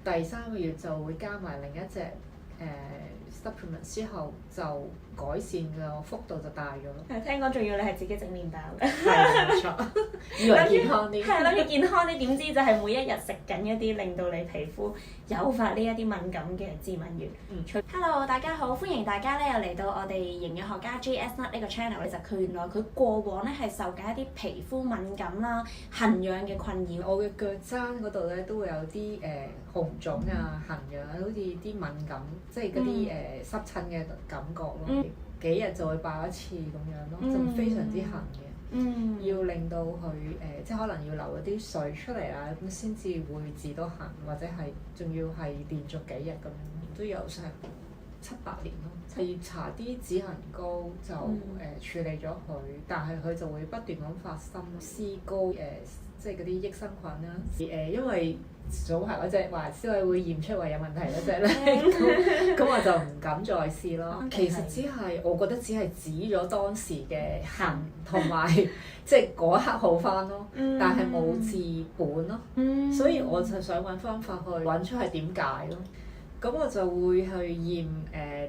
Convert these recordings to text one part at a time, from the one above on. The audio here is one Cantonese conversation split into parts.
第3個月就會加埋另一隻supplement 之後就改善嘅幅度就大咗咯。係聽講仲要你係自己整麵包嘅。係冇錯，以為健康啲。係諗住健康啲，點知就係每一日食緊一啲令到你皮膚誘發呢一啲敏感嘅致敏原。Hello， 大家好，歡迎大家咧又嚟到我哋營養學家 GS Nut 呢個 channel。其實佢原來佢過往咧係受緊一啲皮膚敏感啦、痕癢嘅困擾。我嘅腳踭嗰度咧都會有啲紅腫啊、痕癢，好似啲敏感，即係嗰啲濕疹嘅感覺咯。幾日就會爆一次咁樣咯，就非常之痕嘅。要令到佢即係可能要流一啲水出嚟啊，咁先至會治到痕，或者係仲要係連續幾日咁樣，都有成7-8年咯。係要搽啲止痕膏就處理咗佢，但係佢就會不斷咁發生屍膏即係嗰啲益生菌啦。因為早排嗰隻話消委會驗出話有問題嗰隻咧，咁我就唔敢再試咯。其實我覺得只係止咗當時嘅痕，同埋即係嗰一刻好返咯，但係冇治本咯。所以我就想揾方法去揾出係點解咯。咁我就會去驗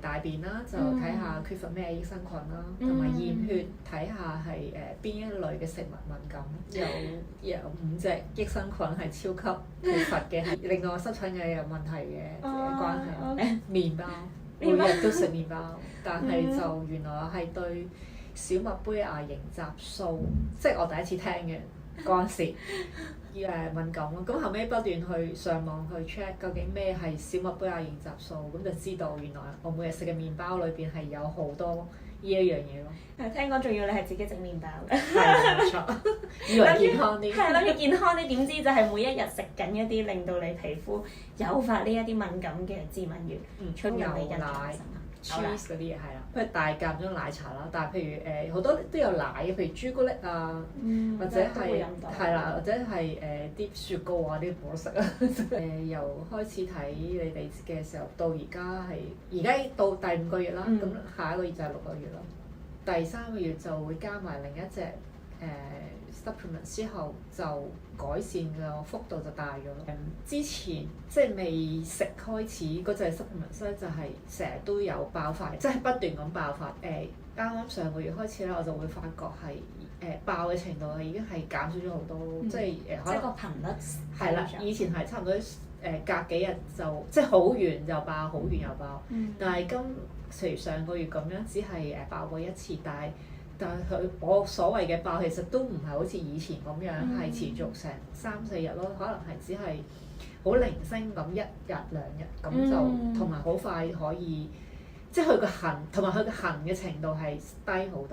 大便啦，就睇下缺乏咩益生菌啦，同埋驗血睇下係邊一類嘅食物敏感。有5隻益生菌係超級缺乏嘅，係令到我濕疹嘅有問題嘅關係。麵包，每日都食麵包，但係就原來係對小麥胚芽凝集素，即係我第一次聽嘅嗰陣時。敏感咯，咁後尾不斷去上網去 check 究竟咩係小麥胚芽凝集素，咁就知道原來我每日食嘅麵包裏邊係有好多呢一樣嘢咯。係聽講仲要你係自己整麵包嘅。係冇錯，以為健康啲。係諗住健康啲，點知就係每一日食緊一啲令到你皮膚誘發呢一啲敏感嘅致敏原。牛奶、cheese 嗰啲嘢係啦，譬如大間咗奶茶啦，但係譬如好多都有奶嘅，譬如朱古力啊，或者係啦，或者係啲雪糕啊啲我都食啊。由開始睇你哋嘅時候到而家到第5個月啦，咁下一個月就係6個月咯。第3個月就會加埋另一隻supplement 之後就改善嘅幅度就大咗咯。之前即係未食開始嗰隻 supplement 咧，就係成日都有爆發，即係不斷咁爆發。啱啱上個月開始咧，我就會發覺係爆嘅程度係已經係減少咗好多，即係可能個頻率係啦，以前係差唔多隔幾日就即係好完就爆，好完又爆。但係譬如上個月咁樣，只係爆過一次，但係我所謂嘅爆其實都唔係好似以前咁樣係持續成3-4日咯，可能係只係好零星咁1日2日咁就，同埋好快可以，即係佢個痕同埋佢個痕嘅程度係低好多